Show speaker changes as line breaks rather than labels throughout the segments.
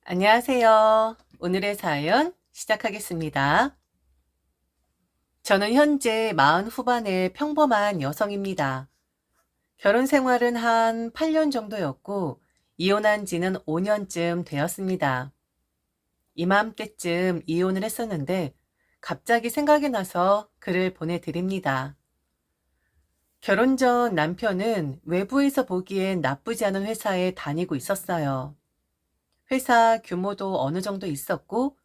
안녕하세요. 오늘의 사연 시작하겠습니다. 저는 현재 40 후반의 평범한 여성입니다. 결혼 생활은 한 8년 정도였고, 이혼한 지는 5년쯤 되었습니다. 이맘때쯤 이혼을 했었는데, 갑자기 생각이 나서 글을 보내드립니다. 결혼 전 남편은 외부에서 보기엔 나쁘지 않은 회사에 다니고 있었어요. 회사 규모도 어느 정도 있었고,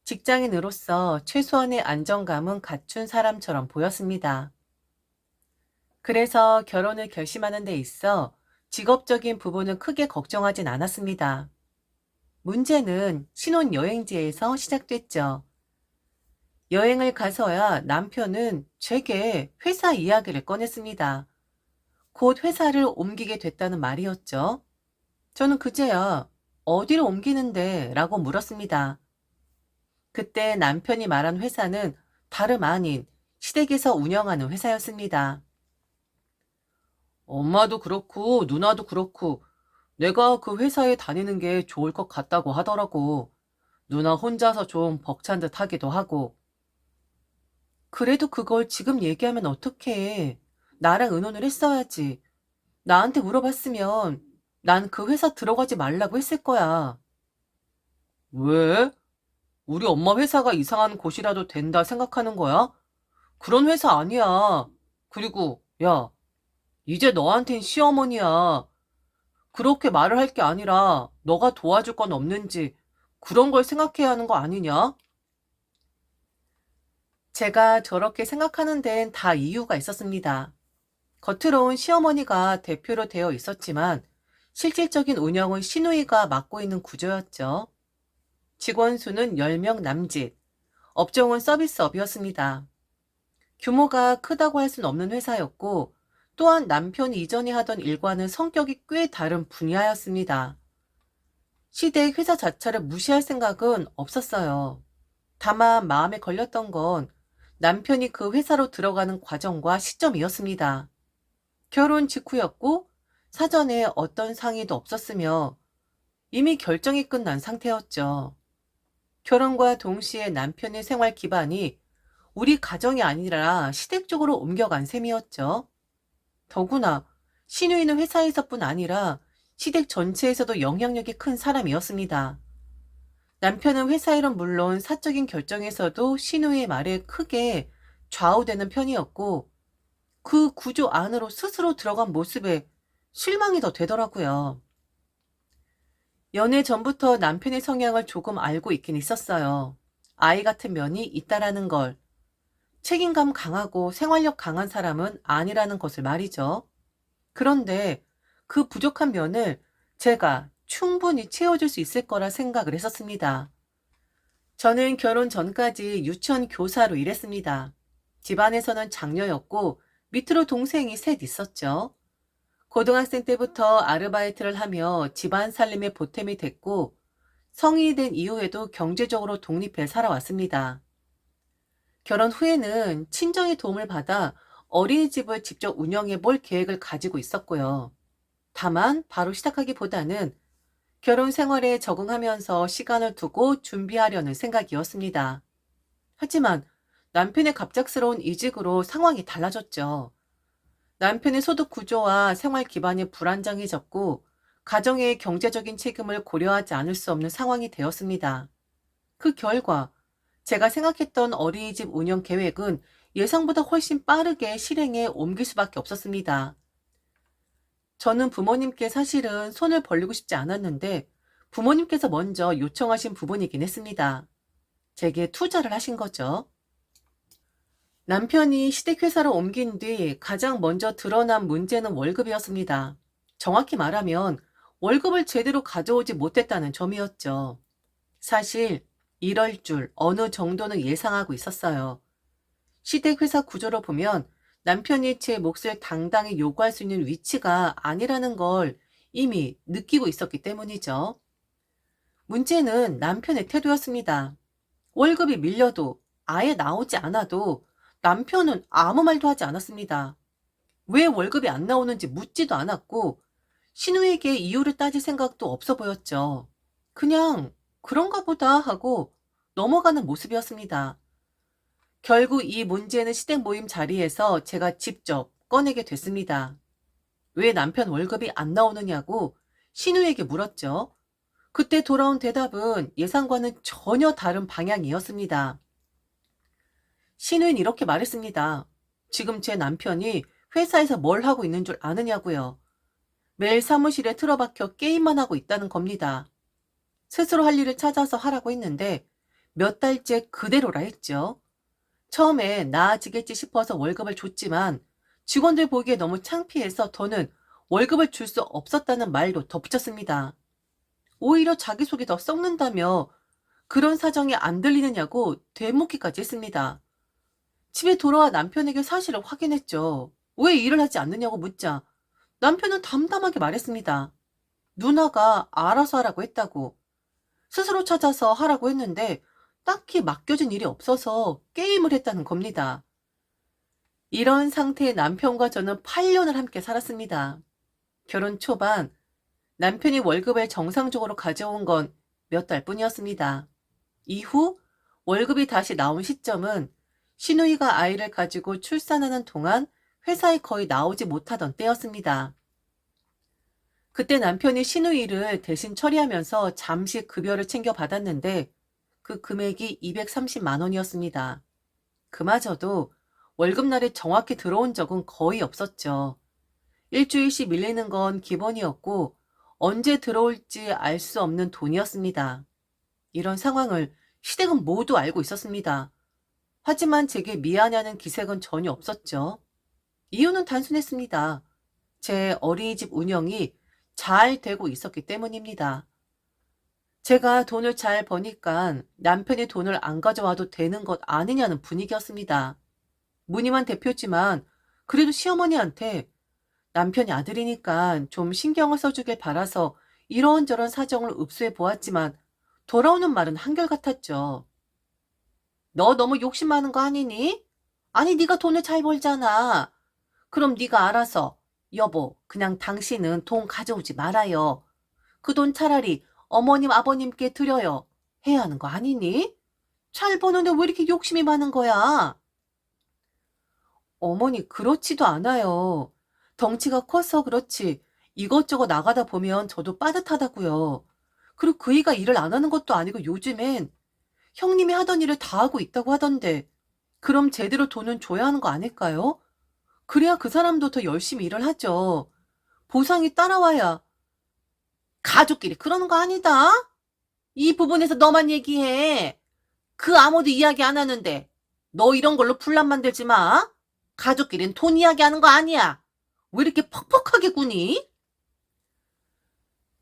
직장인으로서 최소한의 안정감은 갖춘 사람처럼 보였습니다. 그래서 결혼을 결심하는 데 있어 직업적인 부분은 크게 걱정하진 않았습니다. 문제는 신혼여행지에서 시작됐죠. 여행을 가서야 남편은 제게 회사 이야기를 꺼냈습니다. 곧 회사를 옮기게 됐다는 말이었죠. 저는 그제야 어디로 옮기는데? 라고 물었습니다. 그때 남편이 말한 회사는 다름 아닌 시댁에서 운영하는 회사였습니다. 엄마도 그렇고 누나도 그렇고 내가 그 회사에 다니는 게 좋을 것 같다고 하더라고. 누나 혼자서 좀 벅찬 듯 하기도 하고. 그래도 그걸 지금 얘기하면 어떡해. 나랑 의논을 했어야지. 나한테 물어봤으면 난 그 회사 들어가지 말라고 했을 거야. 왜? 우리 엄마 회사가 이상한 곳이라도 된다 생각하는 거야? 그런 회사 아니야. 그리고, 야, 이제 너한텐 시어머니야. 그렇게 말을 할 게 아니라 너가 도와줄 건 없는지 그런 걸 생각해야 하는 거 아니냐? 제가 저렇게 생각하는 데는 다 이유가 있었습니다. 겉으로는 시어머니가 대표로 되어 있었지만 실질적인 운영은 시누이가 맡고 있는 구조였죠. 직원 수는 10명 남짓, 업종은 서비스업이었습니다. 규모가 크다고 할 수는 없는 회사였고, 또한 남편이 이전에 하던 일과는 성격이 꽤 다른 분야였습니다. 시댁 회사 자체를 무시할 생각은 없었어요. 다만 마음에 걸렸던 건 남편이 그 회사로 들어가는 과정과 시점이었습니다. 결혼 직후였고, 사전에 어떤 상의도 없었으며 이미 결정이 끝난 상태였죠. 결혼과 동시에 남편의 생활 기반이 우리 가정이 아니라 시댁 쪽으로 옮겨간 셈이었죠. 더구나 시누이는 회사에서뿐 아니라 시댁 전체에서도 영향력이 큰 사람이었습니다. 남편은 회사 일은 물론 사적인 결정에서도 시누이의 말에 크게 좌우되는 편이었고, 그 구조 안으로 스스로 들어간 모습에 실망이 더 되더라고요. 연애 전부터 남편의 성향을 조금 알고 있긴 있었어요. 아이 같은 면이 있다라는 걸. 책임감 강하고 생활력 강한 사람은 아니라는 것을 말이죠. 그런데 그 부족한 면을 제가 충분히 채워줄 수 있을 거라 생각을 했었습니다. 저는 결혼 전까지 유치원 교사로 일했습니다. 집안에서는 장녀였고 밑으로 동생이 셋 있었죠. 고등학생 때부터 아르바이트를 하며 집안 살림에 보탬이 됐고 성인이 된 이후에도 경제적으로 독립해 살아왔습니다. 결혼 후에는 친정의 도움을 받아 어린이집을 직접 운영해 볼 계획을 가지고 있었고요. 다만 바로 시작하기보다는 결혼 생활에 적응하면서 시간을 두고 준비하려는 생각이었습니다. 하지만 남편의 갑작스러운 이직으로 상황이 달라졌죠. 남편의 소득 구조와 생활 기반이 불안정해졌고 가정의 경제적인 책임을 고려하지 않을 수 없는 상황이 되었습니다. 그 결과 제가 생각했던 어린이집 운영 계획은 예상보다 훨씬 빠르게 실행에 옮길 수밖에 없었습니다. 저는 부모님께 사실은 손을 벌리고 싶지 않았는데 부모님께서 먼저 요청하신 부분이긴 했습니다. 제게 투자를 하신 거죠. 남편이 시댁회사로 옮긴 뒤 가장 먼저 드러난 문제는 월급이었습니다. 정확히 말하면 월급을 제대로 가져오지 못했다는 점이었죠. 사실 이럴 줄 어느 정도는 예상하고 있었어요. 시댁 회사 구조로 보면 남편이 제 몫을 당당히 요구할 수 있는 위치가 아니라는 걸 이미 느끼고 있었기 때문이죠. 문제는 남편의 태도였습니다. 월급이 밀려도 아예 나오지 않아도 남편은 아무 말도 하지 않았습니다. 왜 월급이 안 나오는지 묻지도 않았고 신우에게 이유를 따질 생각도 없어 보였죠. 그냥 그런가 보다 하고 넘어가는 모습이었습니다. 결국 이 문제는 시댁 모임 자리에서 제가 직접 꺼내게 됐습니다. 왜 남편 월급이 안 나오느냐고 신우에게 물었죠. 그때 돌아온 대답은 예상과는 전혀 다른 방향이었습니다. 신우는 이렇게 말했습니다. 지금 제 남편이 회사에서 뭘 하고 있는 줄 아느냐고요. 매일 사무실에 틀어박혀 게임만 하고 있다는 겁니다. 스스로 할 일을 찾아서 하라고 했는데 몇 달째 그대로라 했죠. 처음에 나아지겠지 싶어서 월급을 줬지만 직원들 보기에 너무 창피해서 더는 월급을 줄 수 없었다는 말도 덧붙였습니다. 오히려 자기 속이 더 썩는다며 그런 사정이 안 들리느냐고 되묻기까지 했습니다. 집에 돌아와 남편에게 사실을 확인했죠. 왜 일을 하지 않느냐고 묻자 남편은 담담하게 말했습니다. 누나가 알아서 하라고 했다고. 스스로 찾아서 하라고 했는데 딱히 맡겨진 일이 없어서 게임을 했다는 겁니다. 이런 상태의 남편과 저는 8년을 함께 살았습니다. 결혼 초반 남편이 월급을 정상적으로 가져온 건 몇 달 뿐이었습니다. 이후 월급이 다시 나온 시점은 시누이가 아이를 가지고 출산하는 동안 회사에 거의 나오지 못하던 때였습니다. 그때 남편이 시누이를 대신 처리하면서 잠시 급여를 챙겨받았는데 그 금액이 230만 원이었습니다. 그마저도 월급날에 정확히 들어온 적은 거의 없었죠. 일주일씩 밀리는 건 기본이었고 언제 들어올지 알 수 없는 돈이었습니다. 이런 상황을 시댁은 모두 알고 있었습니다. 하지만 제게 미안해하는 기색은 전혀 없었죠. 이유는 단순했습니다. 제 어린이집 운영이 잘 되고 있었기 때문입니다. 제가 돈을 잘 버니까 남편이 돈을 안 가져와도 되는 것 아니냐는 분위기였습니다. 무늬만 대표지만 그래도 시어머니한테 남편이 아들이니까 좀 신경을 써주길 바라서 이런저런 사정을 읍수해 보았지만 돌아오는 말은 한결같았죠. 너 너무 욕심 많은 거 아니니? 아니 네가 돈을 잘 벌잖아. 그럼 네가 알아서 여보 그냥 당신은 돈 가져오지 말아요. 그 돈 차라리 어머님 아버님께 드려요. 해야 하는 거 아니니? 잘 버는데 왜 이렇게 욕심이 많은 거야? 어머니 그렇지도 않아요. 덩치가 커서 그렇지 이것저것 나가다 보면 저도 빠듯하다고요. 그리고 그이가 일을 안 하는 것도 아니고 요즘엔 형님이 하던 일을 다 하고 있다고 하던데 그럼 제대로 돈은 줘야 하는 거 아닐까요? 그래야 그 사람도 더 열심히 일을 하죠. 보상이 따라와야. 가족끼리 그러는 거 아니다? 이 부분에서 너만 얘기해. 그 아무도 이야기 안 하는데 너 이런 걸로 분란 만들지 마. 가족끼리는 돈 이야기하는 거 아니야. 왜 이렇게 퍽퍽하게 구니?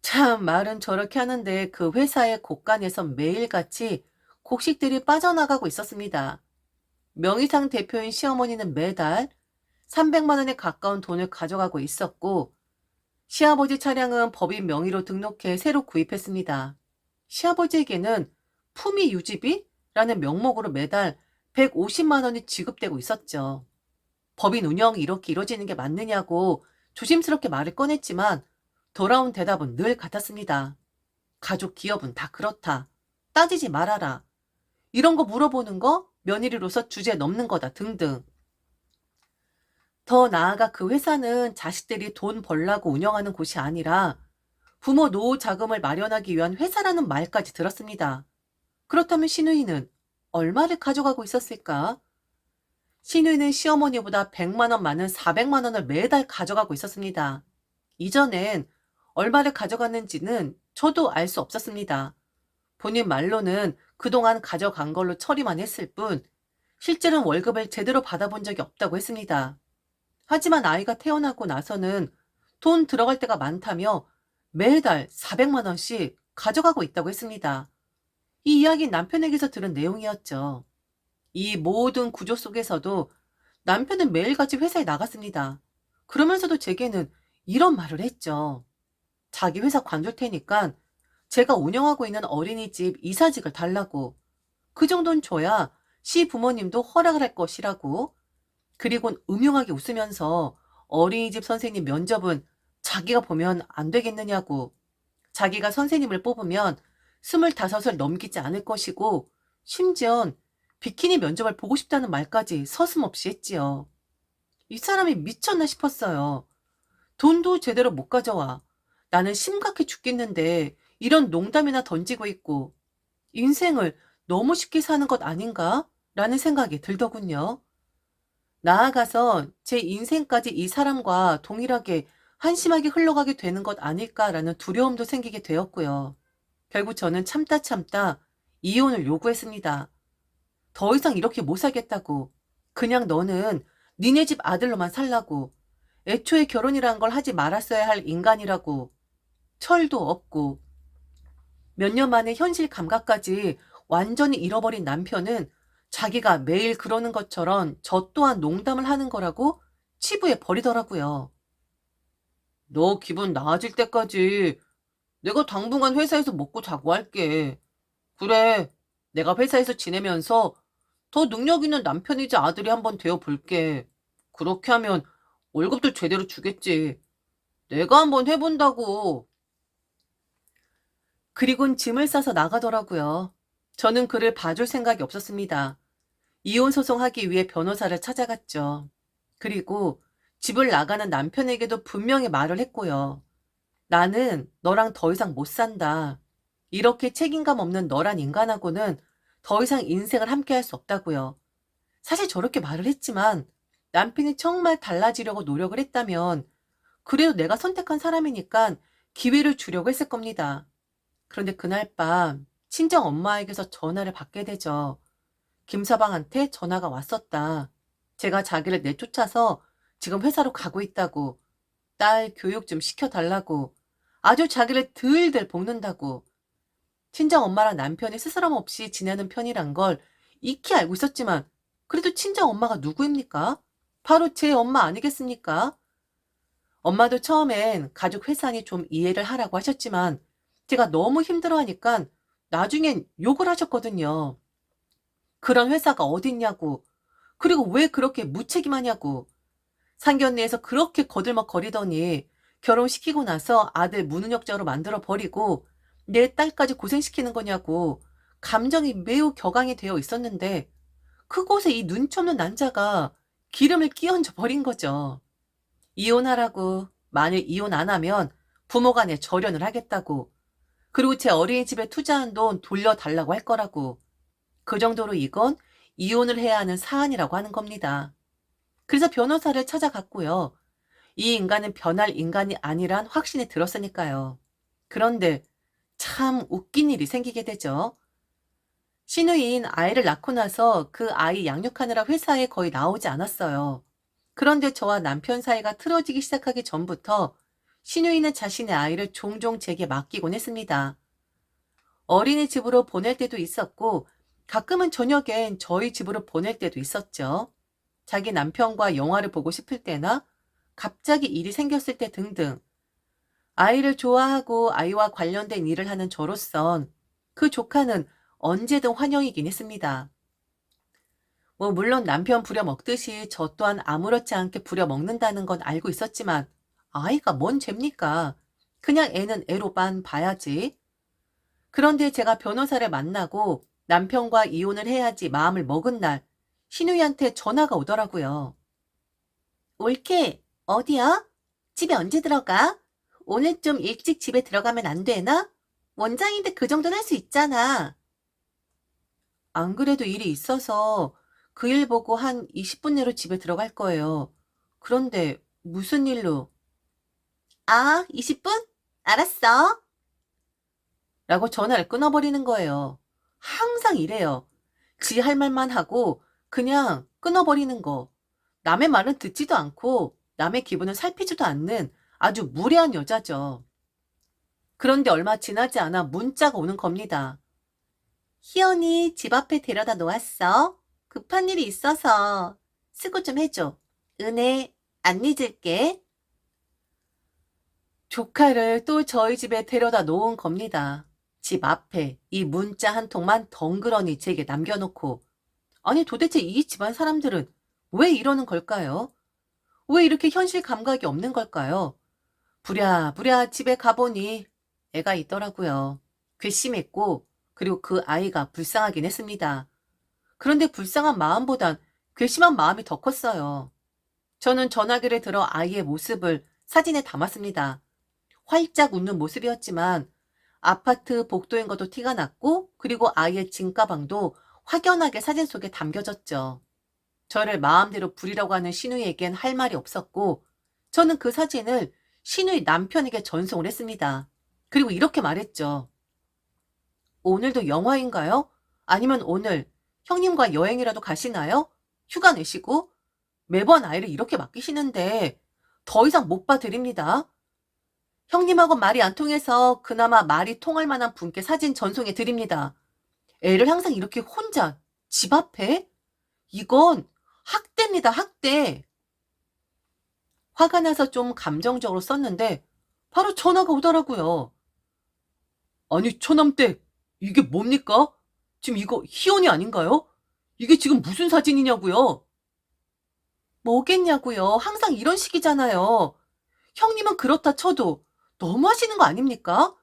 참 말은 저렇게 하는데 그 회사의 곳간에서 매일같이 곡식들이 빠져나가고 있었습니다. 명의상 대표인 시어머니는 매달 300만 원에 가까운 돈을 가져가고 있었고 시아버지 차량은 법인 명의로 등록해 새로 구입했습니다. 시아버지에게는 품위 유지비라는 명목으로 매달 150만 원이 지급되고 있었죠. 법인 운영이 이렇게 이루어지는 게 맞느냐고 조심스럽게 말을 꺼냈지만 돌아온 대답은 늘 같았습니다. 가족 기업은 다 그렇다. 따지지 말아라. 이런 거 물어보는 거 며느리로서 주제 넘는 거다 등등. 더 나아가 그 회사는 자식들이 돈 벌라고 운영하는 곳이 아니라 부모 노후 자금을 마련하기 위한 회사라는 말까지 들었습니다. 그렇다면 신우이는 얼마를 가져가고 있었을까? 신우이는 시어머니보다 100만 원 많은 400만 원을 매달 가져가고 있었습니다. 이전엔 얼마를 가져갔는지는 저도 알 수 없었습니다. 본인 말로는 그동안 가져간 걸로 처리만 했을 뿐 실제로는 월급을 제대로 받아본 적이 없다고 했습니다. 하지만 아이가 태어나고 나서는 돈 들어갈 때가 많다며 매달 400만 원씩 가져가고 있다고 했습니다. 이 이야기는 남편에게서 들은 내용이었죠. 이 모든 구조 속에서도 남편은 매일같이 회사에 나갔습니다. 그러면서도 제게는 이런 말을 했죠. 자기 회사 관둘 테니까 제가 운영하고 있는 어린이집 이사직을 달라고. 그 정도는 줘야 시부모님도 허락을 할 것이라고. 그리곤 음흉하게 웃으면서 어린이집 선생님 면접은 자기가 보면 안 되겠느냐고. 자기가 선생님을 뽑으면 25을 넘기지 않을 것이고 심지어 비키니 면접을 보고 싶다는 말까지 서슴없이 했지요. 이 사람이 미쳤나 싶었어요. 돈도 제대로 못 가져와. 나는 심각해 죽겠는데 이런 농담이나 던지고 있고 인생을 너무 쉽게 사는 것 아닌가? 라는 생각이 들더군요. 나아가서 제 인생까지 이 사람과 동일하게 한심하게 흘러가게 되는 것 아닐까라는 두려움도 생기게 되었고요. 결국 저는 참다 참다 이혼을 요구했습니다. 더 이상 이렇게 못 살겠다고. 그냥 너는 니네 집 아들로만 살라고. 애초에 결혼이란 걸 하지 말았어야 할 인간이라고. 철도 없고. 몇 년 만에 현실 감각까지 완전히 잃어버린 남편은 자기가 매일 그러는 것처럼 저 또한 농담을 하는 거라고 치부해 버리더라고요. 너 기분 나아질 때까지 내가 당분간 회사에서 먹고 자고 할게. 그래, 내가 회사에서 지내면서 더 능력 있는 남편이자 아들이 한번 되어 볼게. 그렇게 하면 월급도 제대로 주겠지. 내가 한번 해본다고. 그리곤 짐을 싸서 나가더라고요. 저는 그를 봐줄 생각이 없었습니다. 이혼 소송하기 위해 변호사를 찾아갔죠. 그리고 집을 나가는 남편에게도 분명히 말을 했고요. 나는 너랑 더 이상 못 산다. 이렇게 책임감 없는 너란 인간하고는 더 이상 인생을 함께 할 수 없다고요. 사실 저렇게 말을 했지만 남편이 정말 달라지려고 노력을 했다면 그래도 내가 선택한 사람이니까 기회를 주려고 했을 겁니다. 그런데 그날 밤 친정 엄마에게서 전화를 받게 되죠. 김서방한테 전화가 왔었다. 제가 자기를 내쫓아서 지금 회사로 가고 있다고. 딸 교육 좀 시켜달라고. 아주 자기를 들들 볶는다고. 친정 엄마랑 남편이 스스럼 없이 지내는 편이란 걸 익히 알고 있었지만 그래도 친정 엄마가 누구입니까? 바로 제 엄마 아니겠습니까? 엄마도 처음엔 가족 회사니 좀 이해를 하라고 하셨지만 제가 너무 힘들어하니까 나중엔 욕을 하셨거든요. 그런 회사가 어딨냐고. 그리고 왜 그렇게 무책임하냐고. 상견례에서 그렇게 거들먹거리더니 결혼시키고 나서 아들 무능력자로 만들어 버리고 내 딸까지 고생시키는 거냐고 감정이 매우 격앙이 되어 있었는데 그곳에 이 눈치 없는 난자가 기름을 끼얹어 버린 거죠. 이혼하라고. 만일 이혼 안 하면 부모가 내 절연을 하겠다고. 그리고 제 어린이집에 투자한 돈 돌려달라고 할 거라고. 그 정도로 이건 이혼을 해야 하는 사안이라고 하는 겁니다. 그래서 변호사를 찾아갔고요. 이 인간은 변할 인간이 아니란 확신이 들었으니까요. 그런데 참 웃긴 일이 생기게 되죠. 신우이인 아이를 낳고 나서 그 아이 양육하느라 회사에 거의 나오지 않았어요. 그런데 저와 남편 사이가 틀어지기 시작하기 전부터 신우이는 자신의 아이를 종종 제게 맡기곤 했습니다. 어린이집으로 보낼 때도 있었고 가끔은 저녁엔 저희 집으로 보낼 때도 있었죠. 자기 남편과 영화를 보고 싶을 때나 갑자기 일이 생겼을 때 등등. 아이를 좋아하고 아이와 관련된 일을 하는 저로선 그 조카는 언제든 환영이긴 했습니다. 물론 남편 부려먹듯이 저 또한 아무렇지 않게 부려먹는다는 건 알고 있었지만 아이가 뭔 죄입니까? 그냥 애는 애로 봐야지. 그런데 제가 변호사를 만나고 남편과 이혼을 해야지 마음을 먹은 날 신우이한테 전화가 오더라고요. 올케, 어디야? 집에 언제 들어가? 오늘 좀 일찍 집에 들어가면 안 되나? 원장인데 그 정도는 할 수 있잖아. 안 그래도 일이 있어서 그 일 보고 한 20분 내로 집에 들어갈 거예요. 그런데 무슨 일로? 아, 20분? 알았어. 라고 전화를 끊어버리는 거예요. 항상 이래요. 지 할 말만 하고 그냥 끊어버리는 거. 남의 말은 듣지도 않고 남의 기분을 살피지도 않는 아주 무례한 여자죠. 그런데 얼마 지나지 않아 문자가 오는 겁니다. 희연이 집 앞에 데려다 놓았어. 급한 일이 있어서 쓰고 좀 해줘. 은혜, 안 잊을게. 조카를 또 저희 집에 데려다 놓은 겁니다. 집 앞에 이 문자 한 통만 덩그러니 제게 남겨놓고. 아니 도대체 이 집안 사람들은 왜 이러는 걸까요? 왜 이렇게 현실 감각이 없는 걸까요? 부랴부랴 집에 가보니 애가 있더라고요. 괘씸했고, 그리고 그 아이가 불쌍하긴 했습니다. 그런데 불쌍한 마음보단 괘씸한 마음이 더 컸어요. 저는 전화기를 들어 아이의 모습을 사진에 담았습니다. 활짝 웃는 모습이었지만 아파트 복도인 것도 티가 났고, 그리고 아이의 짐가방도 확연하게 사진 속에 담겨졌죠. 저를 마음대로 부리라고 하는 신우이에겐 할 말이 없었고, 저는 그 사진을 신우이 남편에게 전송을 했습니다. 그리고 이렇게 말했죠. 오늘도 영화인가요? 아니면 오늘 형님과 여행이라도 가시나요? 휴가 내시고? 매번 아이를 이렇게 맡기시는데 더 이상 못 봐드립니다. 형님하고 말이 안 통해서 그나마 말이 통할 만한 분께 사진 전송해 드립니다. 애를 항상 이렇게 혼자 집 앞에? 이건 학대입니다, 학대. 화가 나서 좀 감정적으로 썼는데 바로 전화가 오더라고요. 아니, 처남댁, 이게 뭡니까? 지금 이거 희연이 아닌가요? 이게 지금 무슨 사진이냐고요? 뭐겠냐고요. 항상 이런 식이잖아요. 형님은 그렇다 쳐도 너무 하시는 거 아닙니까?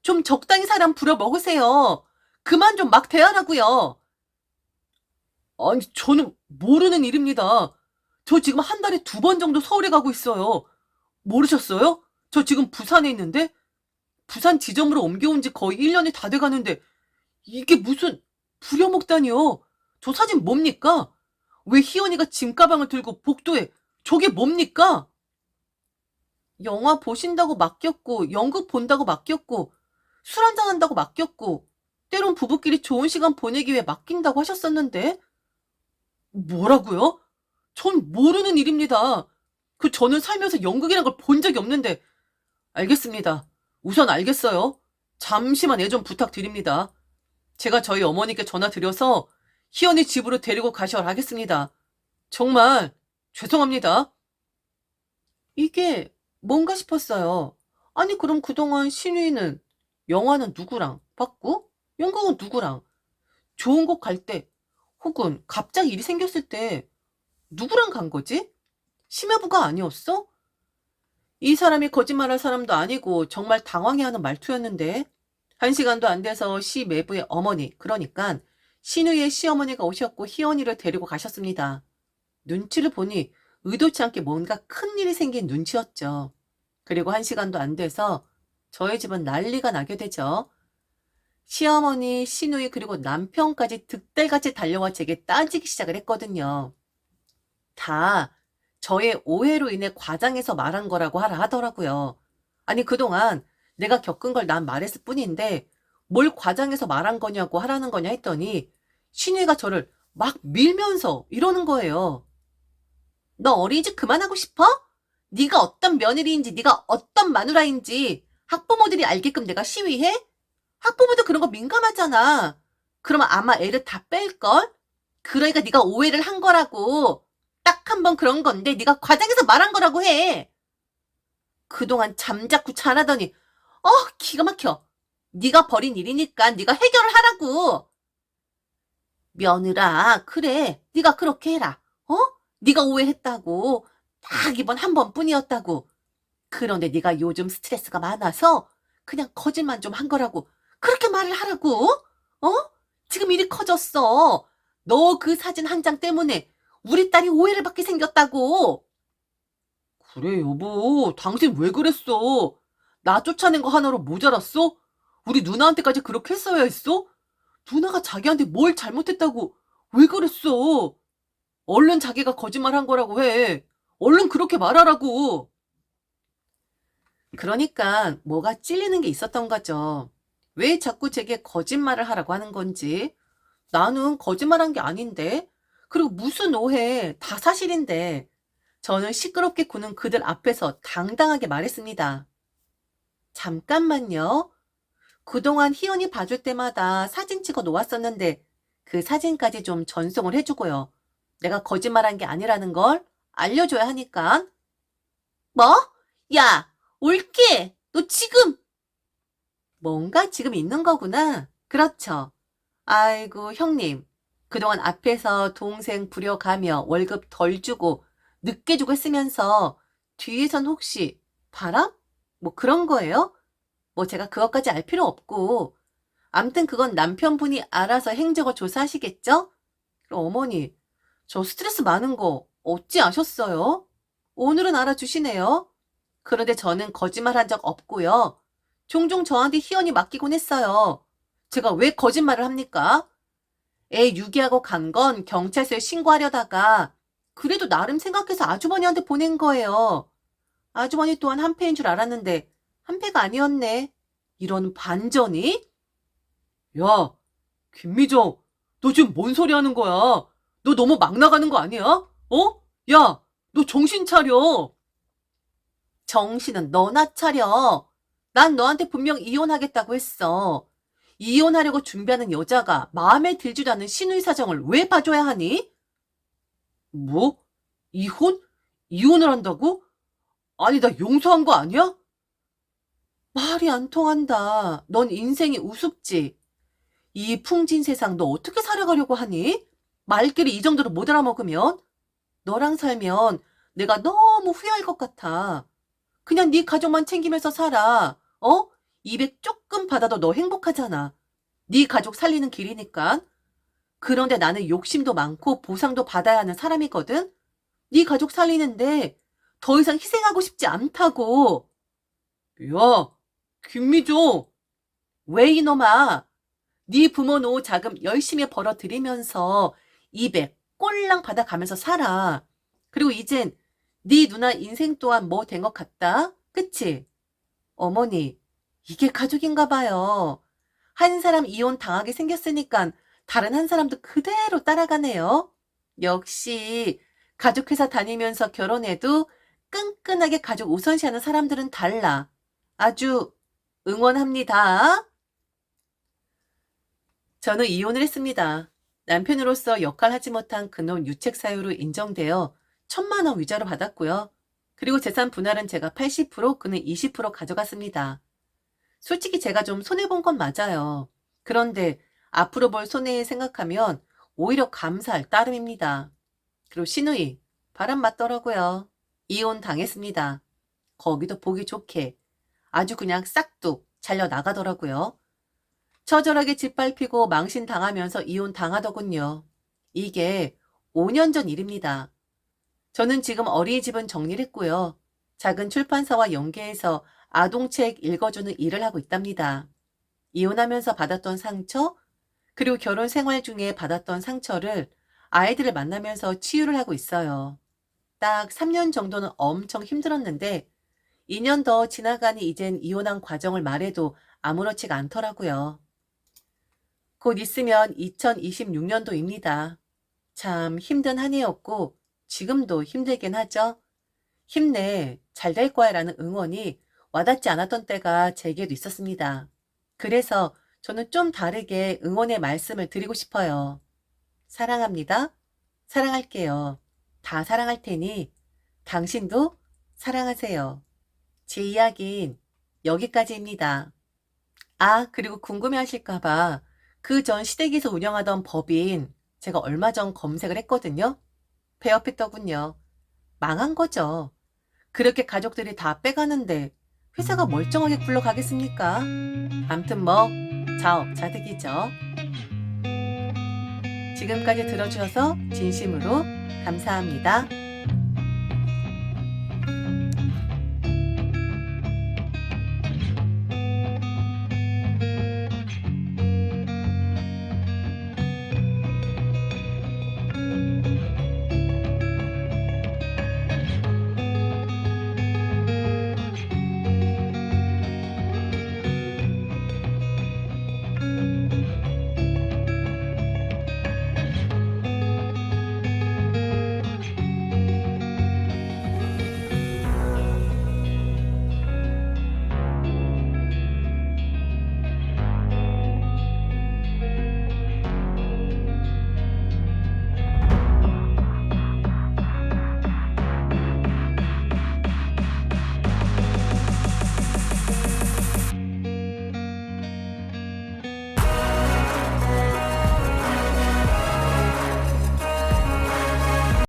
좀 적당히 사람 부려먹으세요. 그만 좀 막 대하라고요. 아니, 저는 모르는 일입니다. 저 지금 한 달에 2번 정도 서울에 가고 있어요. 모르셨어요? 저 지금 부산에 있는데 부산 지점으로 옮겨온 지 거의 1년이 다 돼가는데 이게 무슨 부려먹다니요. 저 사진 뭡니까? 왜 희연이가 짐가방을 들고 복도에 저게 뭡니까? 영화 보신다고 맡겼고, 연극 본다고 맡겼고, 술 한잔 한다고 맡겼고, 때론 부부끼리 좋은 시간 보내기 위해 맡긴다고 하셨었는데? 뭐라고요? 전 모르는 일입니다. 저는 살면서 연극이란 걸 본 적이 없는데. 알겠습니다. 우선 알겠어요. 잠시만 애 좀 부탁드립니다. 제가 저희 어머니께 전화 드려서 희연이 집으로 데리고 가셔야 하겠습니다. 정말 죄송합니다. 이게 뭔가 싶었어요. 아니, 그럼 그동안 신우이는 영화는 누구랑 봤고, 연극은 누구랑, 좋은 곳 갈 때, 혹은 갑자기 일이 생겼을 때 누구랑 간 거지? 심여부가 아니었어? 이 사람이 거짓말할 사람도 아니고 정말 당황해하는 말투였는데, 1시간도 안 돼서 시 매부의 어머니, 그러니까 신우이의 시어머니가 오셨고 희연이를 데리고 가셨습니다. 눈치를 보니 의도치 않게 뭔가 큰 일이 생긴 눈치였죠. 그리고 1시간도 안 돼서 저희 집은 난리가 나게 되죠. 시어머니, 시누이, 그리고 남편까지 득달같이 달려와 제게 따지기 시작을 했거든요. 다 저의 오해로 인해 과장해서 말한 거라고 하라 하더라고요. 아니, 그동안 내가 겪은 걸 난 말했을 뿐인데 뭘 과장해서 말한 거냐고 하라는 거냐 했더니 신우이가 저를 막 밀면서 이러는 거예요. 너 어린이집 그만하고 싶어? 네가 어떤 며느리인지, 네가 어떤 마누라인지 학부모들이 알게끔 내가 시위해? 학부모도 그런 거 민감하잖아. 그러면 아마 애를 다 뺄걸? 그러니까 네가 오해를 한 거라고. 딱 한 번 그런 건데 네가 과장해서 말한 거라고 해. 그동안 잠자코 잘하더니 기가 막혀. 네가 벌인 일이니까 네가 해결을 하라고. 며느라, 그래. 네가 그렇게 해라. 어? 네가 오해했다고. 딱 이번 한 번뿐이었다고. 그런데 네가 요즘 스트레스가 많아서 그냥 거짓말 좀 한 거라고. 그렇게 말을 하라고? 어? 지금 일이 커졌어. 너 그 사진 한 장 때문에 우리 딸이 오해를 받게 생겼다고. 그래, 여보. 당신 왜 그랬어? 나 쫓아낸 거 하나로 모자랐어? 우리 누나한테까지 그렇게 했어야 했어? 누나가 자기한테 뭘 잘못했다고 왜 그랬어? 얼른 자기가 거짓말한 거라고 해. 얼른 그렇게 말하라고. 그러니까 뭐가 찔리는 게 있었던 거죠. 왜 자꾸 제게 거짓말을 하라고 하는 건지. 나는 거짓말한 게 아닌데. 그리고 무슨 오해. 다 사실인데. 저는 시끄럽게 구는 그들 앞에서 당당하게 말했습니다. 잠깐만요. 그동안 희연이 봐줄 때마다 사진 찍어 놓았었는데 그 사진까지 좀 전송을 해주고요. 내가 거짓말한 게 아니라는 걸 알려줘야 하니까. 뭐? 야, 올케! 너 지금! 뭔가 지금 있는 거구나. 그렇죠. 아이고, 형님. 그동안 앞에서 동생 부려가며 월급 덜 주고 늦게 주고 했으면서 뒤에선 혹시 바람? 뭐 그런 거예요? 뭐 제가 그것까지 알 필요 없고 암튼 그건 남편분이 알아서 행적을 조사하시겠죠? 그럼 어머니, 저 스트레스 많은 거 어찌 아셨어요? 오늘은 알아주시네요. 그런데 저는 거짓말한 적 없고요. 종종 저한테 희연이 맡기곤 했어요. 제가 왜 거짓말을 합니까? 애 유기하고 간 건 경찰서에 신고하려다가 그래도 나름 생각해서 아주머니한테 보낸 거예요. 아주머니 또한 한패인 줄 알았는데 한패가 아니었네. 이런 반전이? 야, 김미정, 너 지금 뭔 소리 하는 거야? 너 너무 막 나가는 거 아니야? 어? 야, 너 정신 차려. 정신은 너나 차려. 난 너한테 분명 이혼하겠다고 했어. 이혼하려고 준비하는 여자가 마음에 들지도 않는 신우이 사정을 왜 봐줘야 하니? 뭐? 이혼? 이혼을 한다고? 아니, 나 용서한 거 아니야? 말이 안 통한다. 넌 인생이 우습지. 이 풍진 세상 너 어떻게 살아가려고 하니? 말귀를 이 정도로 못 알아먹으면? 너랑 살면 내가 너무 후회할 것 같아. 그냥 네 가족만 챙기면서 살아. 어? 200 조금 받아도 너 행복하잖아. 네 가족 살리는 길이니까. 그런데 나는 욕심도 많고 보상도 받아야 하는 사람이거든. 네 가족 살리는데 더 이상 희생하고 싶지 않다고. 야, 김미조. 왜 이놈아? 네 부모 노후 자금 열심히 벌어들이면서 200 꼴랑 받아가면서 살아. 그리고 이젠 네 누나 인생 또한 뭐 된 것 같다? 그치? 어머니, 이게 가족인가 봐요. 한 사람 이혼 당하게 생겼으니까 다른 한 사람도 그대로 따라가네요. 역시 가족회사 다니면서 결혼해도 끈끈하게 가족 우선시하는 사람들은 달라. 아주 응원합니다. 저는 이혼을 했습니다. 남편으로서 역할하지 못한 그놈 유책 사유로 인정되어 1,000만 원 위자료 받았고요. 그리고 재산 분할은 제가 80%, 그는 20% 가져갔습니다. 솔직히 제가 좀 손해본 건 맞아요. 그런데 앞으로 볼 손해 생각하면 오히려 감사할 따름입니다. 그리고 시누이, 바람 맞더라고요. 이혼 당했습니다. 거기도 보기 좋게 아주 그냥 싹둑 잘려 나가더라고요. 처절하게 짓밟히고 망신당하면서 이혼 당하더군요. 이게 5년 전 일입니다. 저는 지금 어린이집은 정리를 했고요. 작은 출판사와 연계해서 아동책 읽어주는 일을 하고 있답니다. 이혼하면서 받았던 상처, 그리고 결혼 생활 중에 받았던 상처를 아이들을 만나면서 치유를 하고 있어요. 딱 3년 정도는 엄청 힘들었는데 2년 더 지나가니 이젠 이혼한 과정을 말해도 아무렇지가 않더라고요. 곧 있으면 2026년도입니다. 참 힘든 한 해였고 지금도 힘들긴 하죠. 힘내, 잘 될 거야 라는 응원이 와닿지 않았던 때가 제게도 있었습니다. 그래서 저는 좀 다르게 응원의 말씀을 드리고 싶어요. 사랑합니다. 사랑할게요. 다 사랑할 테니 당신도 사랑하세요. 제 이야기는 여기까지입니다. 아, 그리고 궁금해 하실까봐 그 전 시댁에서 운영하던 법인 제가 얼마 전 검색을 했거든요. 폐업했더군요. 망한 거죠. 그렇게 가족들이 다 빼가는데 회사가 멀쩡하게 굴러가겠습니까? 암튼 뭐 자업자득이죠. 지금까지 들어주셔서 진심으로 감사합니다.